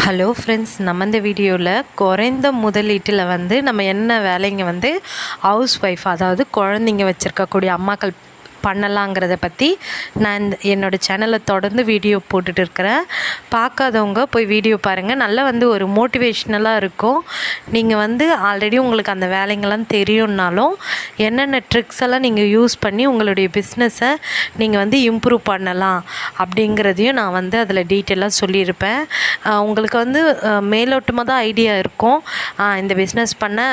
Hello friends, நம்ம இந்த வீடியோவில் குறைந்த முதலீட்டில் நம்ம என்ன வேலைங்க ஹவுஸ் ஒய்ஃப், அதாவது குழந்தைங்க வச்சுருக்கக்கூடிய அம்மாக்கள் பண்ணலாங்கிறத பற்றி நான் என்னோடய சேனலில் தொடர்ந்து வீடியோ போட்டுட்டு இருக்கிறேன். பார்க்காதவங்க போய் வீடியோ பாருங்கள். நல்லா ஒரு மோட்டிவேஷ்னலாக இருக்கும். நீங்கள் ஆல்ரெடி உங்களுக்கு அந்த வேலைங்கள்லாம் தெரியும்னாலும் என்னென்ன ட்ரிக்ஸ் எல்லாம் நீங்கள் யூஸ் பண்ணி உங்களுடைய பிஸ்னஸை நீங்கள் இம்ப்ரூவ் பண்ணலாம் அப்படிங்கிறதையும் நான் அதில் டீட்டெயிலாக சொல்லியிருப்பேன். உங்களுக்கு மேலோட்டமாக தான் ஐடியா இருக்கும். இந்த பிஸ்னஸ் பண்ண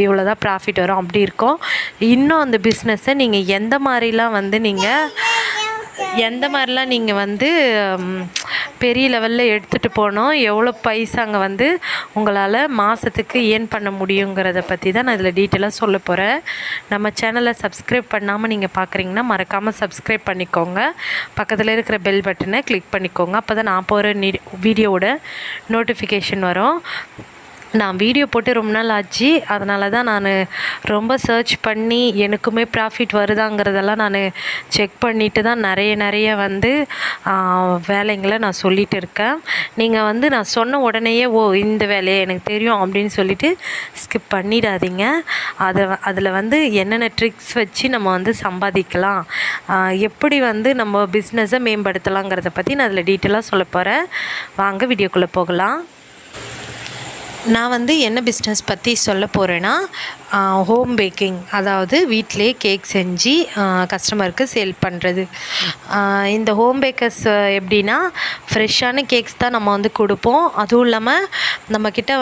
இவ்வளோ தான் ப்ராஃபிட் வரும் அப்படி இருக்கும். இன்னும் அந்த பிஸ்னஸை நீங்கள் எந்த மாதிரிலாம் நீங்கள் பெரிய லெவலில் எடுத்துகிட்டு போனோம், எவ்வளோ பைசாங்க உங்களால் மாதத்துக்கு ஏர்ன் பண்ண முடியுங்கிறத பற்றி தான் நான் இதில் டீட்டெயிலாக சொல்ல போகிறேன். நம்ம சேனலை சப்ஸ்கிரைப் பண்ணாமல் நீங்கள் பார்க்குறீங்கன்னா மறக்காமல் சப்ஸ்கிரைப் பண்ணிக்கோங்க. பக்கத்தில் இருக்கிற பெல் பட்டனை கிளிக் பண்ணிக்கோங்க. அப்போ தான் நான் போகிற வீடியோவோட நோட்டிஃபிகேஷன் வரும். நான் வீடியோ போட்டு ரொம்ப நாள் ஆச்சு. அதனால தான் நான் ரொம்ப சர்ச் பண்ணி எனக்குமே ப்ராஃபிட் வருதாங்கிறதெல்லாம் நான் செக் பண்ணிவிட்டு தான் நிறைய வேலைங்களை நான் சொல்லிகிட்டு இருக்கேன். நீங்கள் நான் சொன்ன உடனேயே இந்த வேலையை எனக்கு தெரியும் அப்படின்னு சொல்லிவிட்டு ஸ்கிப் பண்ணிடாதீங்க. அதில் என்னென்ன ட்ரிக்ஸ் வச்சு நம்ம சம்பாதிக்கலாம், எப்படி நம்ம பிஸ்னஸை மேம்படுத்தலாங்கிறத பற்றி நான் அதில் டீட்டெயிலாக சொல்ல போகிறேன். வாங்க வீடியோக்குள்ளே போகலாம். நான் என்ன பிஸ்னஸ் பற்றி சொல்ல போகிறேன்னா, ஹோம் பேக்கிங், அதாவது வீட்டிலே கேக் செஞ்சு கஸ்டமருக்கு சேல் பண்ணுறது. இந்த ஹோம் பேக்கர்ஸ் எப்படின்னா, ஃப்ரெஷ்ஷான கேக்ஸ் தான் நம்ம கொடுப்போம். அதுவும் இல்லாமல் நம்மக்கிட்ட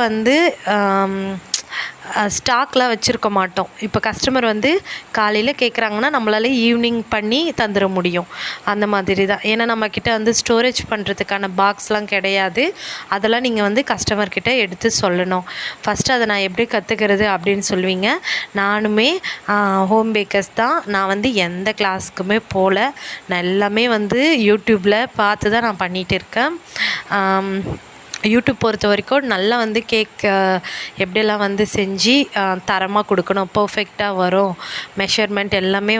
ஸ்டாக்லாம் வச்சுருக்க மாட்டோம். இப்போ கஸ்டமர் காலையில் கேட்குறாங்கன்னா நம்மளால் ஈவினிங் பண்ணி தந்துட முடியும். அந்த மாதிரி தான். ஏன்னா நம்மக்கிட்ட ஸ்டோரேஜ் பண்ணுறதுக்கான பாக்ஸ்லாம் கிடையாது. அதெல்லாம் நீங்கள் கஸ்டமர்கிட்ட எடுத்து சொல்லணும். ஃபஸ்ட்டு அதை நான் எப்படி கற்றுக்கிறது அப்படின்னு சொல்லுவீங்க. நானுமே ஹோம் பேக்கர்ஸ் தான். நான் எந்த கிளாஸுக்குமே போகல. நான் எல்லாமே யூடியூப்பில் பார்த்து தான் நான் பண்ணிகிட்டு இருக்கேன். யூடியூப் பொறுத்த வரைக்கும் நல்லா கேக் எப்படியெல்லாம் செஞ்சு தரமாக கொடுக்கணும், பர்ஃபெக்டாக வரும், மெஷர்மெண்ட் எல்லாமே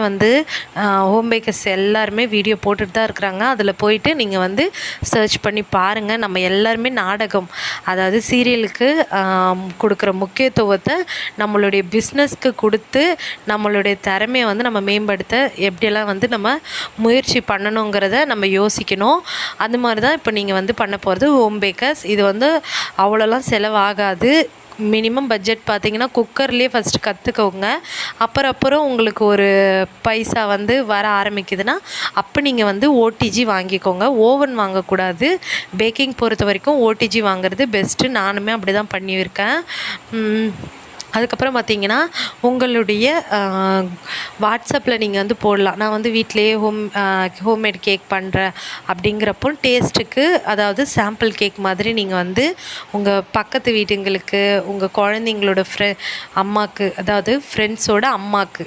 ஹோம் பேக்கர்ஸ் எல்லாருமே வீடியோ போட்டுட்டு தான் இருக்கிறாங்க. அதில் போயிட்டு நீங்கள் சர்ச் பண்ணி பாருங்கள். நம்ம எல்லாருமே நாடகம், அதாவது சீரியலுக்கு கொடுக்குற முக்கியத்துவத்தை நம்மளுடைய பிஸ்னஸ்க்கு கொடுத்து நம்மளுடைய திறமையை நம்ம மேம்படுத்த எப்படியெல்லாம் நம்ம முயற்சி பண்ணணுங்கிறத நம்ம யோசிக்கணும். அது மாதிரி தான் இப்போ நீங்கள் பண்ண போகிறது ஹோம் பேக்கர்ஸ். இது அவ்வளோலாம் செலவாகாது. மினிமம் பட்ஜெட் பார்த்திங்கன்னா குக்கர்லேயே ஃபஸ்ட்டு கற்றுக்கோங்க. அப்புறம் உங்களுக்கு ஒரு பைசா வர ஆரம்பிக்குதுன்னா அப்போ நீங்கள் ஓடிஜி வாங்கிக்கோங்க. ஓவன் வாங்கக்கூடாது. பேக்கிங் பொறுத்த வரைக்கும் ஓடிஜி வாங்குறது பெஸ்ட்டு. நானுமே அப்படி தான் பண்ணியிருக்கேன். அதுக்கப்புறம் பார்த்திங்கன்னா, உங்களுடைய வாட்ஸ்அப்பில் நீங்கள் போடலாம். நான் வீட்டிலையே ஹோம்மேட் கேக் பண்ணுறேன் அப்படிங்கிறப்போ டேஸ்ட்டுக்கு, அதாவது சாம்பிள் கேக் மாதிரி நீங்கள் உங்கள் பக்கத்து வீட்டுங்களுக்கு, உங்கள் குழந்தைங்களோட அம்மாவுக்கு, அதாவது ஃப்ரெண்ட்ஸோட அம்மாவுக்கு,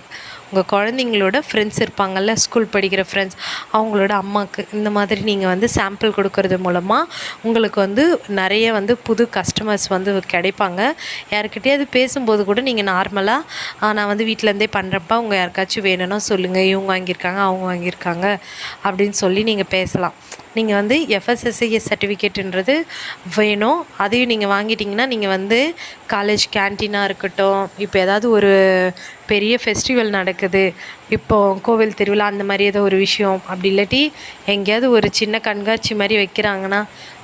உங்கள் குழந்தைங்களோட ஃப்ரெண்ட்ஸ் இருப்பாங்கள்ல, ஸ்கூல் படிக்கிற ஃப்ரெண்ட்ஸ், அவங்களோட அம்மாவுக்கு இந்த மாதிரி நீங்கள் சாம்பிள் கொடுக்கறது மூலமாக உங்களுக்கு நிறைய புது கஸ்டமர்ஸ் கிடைப்பாங்க. யாருக்கிட்டேயாவது பேசும்போது கூட நீங்கள் நார்மலாக நான் வீட்டிலேருந்தே பண்ணுறப்ப அவங்க யாருக்காச்சும் வேணும்னா சொல்லுங்கள், இவங்க வாங்கியிருக்காங்க, அவங்க வாங்கியிருக்காங்க அப்படின்னு சொல்லி நீங்கள் பேசலாம். நீங்கள் எஃப்எஸ்எஸ்ஐ சர்டிஃபிகேட்டுன்றது வேணும். அதையும் நீங்கள் வாங்கிட்டிங்கன்னா நீங்கள் காலேஜ் கேன்டீனாக இருக்கட்டும், இப்போ ஏதாவது ஒரு பெரிய ஃபெஸ்டிவல் நடக்குது, இப்போது கோவில் திருவிழா அந்த மாதிரி ஏதோ ஒரு விஷயம், அப்படி இல்லாட்டி எங்கேயாவது ஒரு சின்ன கண்காட்சி மாதிரி வைக்கிறாங்கன்னா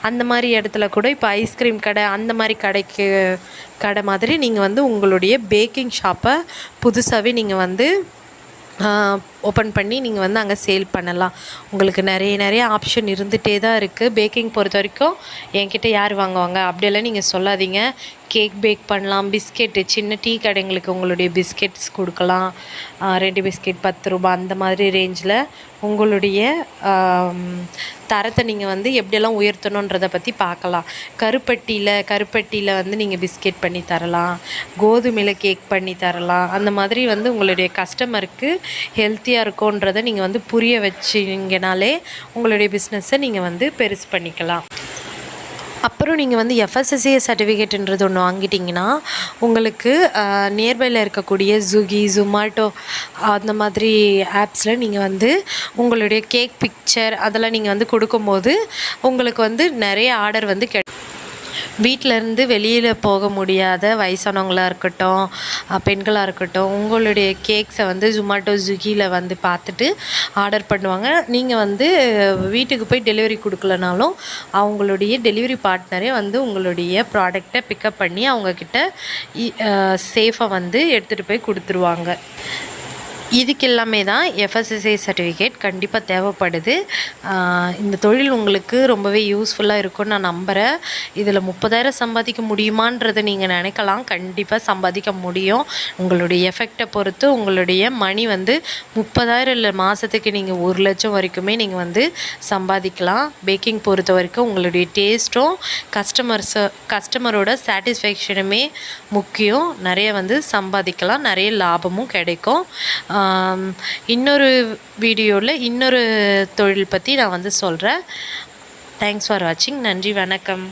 அந்த மாதிரி இடத்துல கூட இப்போ ஐஸ்கிரீம் கடை, அந்த மாதிரி கடை மாதிரி நீங்கள் உங்களுடைய பேக்கிங் ஷாப்பை புதுசாகவே நீங்கள் ஓப்பன் பண்ணி நீங்கள் அங்கே சேல் பண்ணலாம். உங்களுக்கு நிறைய ஆப்ஷன் இருந்துகிட்டே தான் இருக்குது. பேக்கிங் பொறுத்த வரைக்கும் என்கிட்ட யார் வாங்குவாங்க அப்படியெல்லாம் நீங்கள் சொல்லாதீங்க. கேக் பேக் பண்ணலாம். பிஸ்கெட்டு, சின்ன டீ கடைங்களுக்கு உங்களுடைய பிஸ்கெட்ஸ் கொடுக்கலாம். 2 பிஸ்கெட் 10 ரூபாய் அந்த மாதிரி ரேஞ்சில் உங்களுடைய தரத்தை நீங்கள் எப்படியெல்லாம் உயர்த்தணுன்றதை பற்றி பார்க்கலாம். கருப்பட்டியில் நீங்கள் பிஸ்கெட் பண்ணி தரலாம், கோதுமையில் கேக் பண்ணி தரலாம். அந்த மாதிரி உங்களுடைய கஸ்டமருக்கு ஹெல்த்தியாக இருக்கும்ன்றதை நீங்கள் புரிய வச்சிங்கனாலே உங்களுடைய பிஸ்னஸை நீங்கள் பெருசு பண்ணிக்கலாம். அப்புறம் நீங்கள் எஃப்எஸ்எஸ்ஏ சர்டிஃபிகேட்டுன்றது ஒன்று வாங்கிட்டிங்கன்னா உங்களுக்கு நியர்பையில் இருக்கக்கூடிய ஸ்விக்கி, ஜொமேட்டோ அந்த மாதிரி ஆப்ஸில் நீங்கள் உங்களுடைய கேக் பிக்சர் அதெல்லாம் நீங்கள் கொடுக்கும்போது உங்களுக்கு நிறைய ஆர்டர் வீட்டிலேருந்து வெளியில் போக முடியாத வயசானவங்களாக இருக்கட்டும், பெண்களாக இருக்கட்டும், உங்களுடைய கேக்ஸை வந்து ஜொமேட்டோ, ஸ்விக்கியில் வந்து பார்த்துட்டு ஆர்டர் பண்ணுவாங்க. நீங்கள் வந்து வீட்டுக்கு போய் டெலிவரி கொடுக்கலனாலும் அவங்களுடைய டெலிவரி பார்ட்னரே வந்து உங்களுடைய ப்ராடக்டை பிக்கப் பண்ணி அவங்கக்கிட்ட சேஃபாக வந்து எடுத்துகிட்டு போய் கொடுத்துருவாங்க. இதுக்கு எல்லாமே தான் எஃப்எஸ்எஸ்ஐ சர்டிஃபிகேட் கண்டிப்பாக தேவைப்படுது. இந்த தொழில் உங்களுக்கு ரொம்பவே யூஸ்ஃபுல்லாக இருக்கும்னு நான் நம்புகிறேன். இதில் 30,000 சம்பாதிக்க முடியுமான்றதை நீங்கள் நினைக்கலாம். கண்டிப்பாக சம்பாதிக்க முடியும். உங்களுடைய எஃபெக்டை பொறுத்து உங்களுடைய மணி வந்து 30,000 இல்லை மாதத்துக்கு நீங்கள் 1,00,000 வரைக்குமே நீங்கள் வந்து சம்பாதிக்கலாம். பேக்கிங் பொறுத்த வரைக்கும் உங்களுடைய டேஸ்ட்டும் கஸ்டமரோட சாட்டிஸ்ஃபேக்ஷனுமே முக்கியம். நிறைய வந்து சம்பாதிக்கலாம், நிறைய லாபமும் கிடைக்கும். இன்னொரு வீடியோவில் இன்னொரு தொழில் பற்றி நான் வந்து சொல்கிறேன். தேங்க்ஸ் ஃபார் வாட்சிங். நன்றி, வணக்கம்.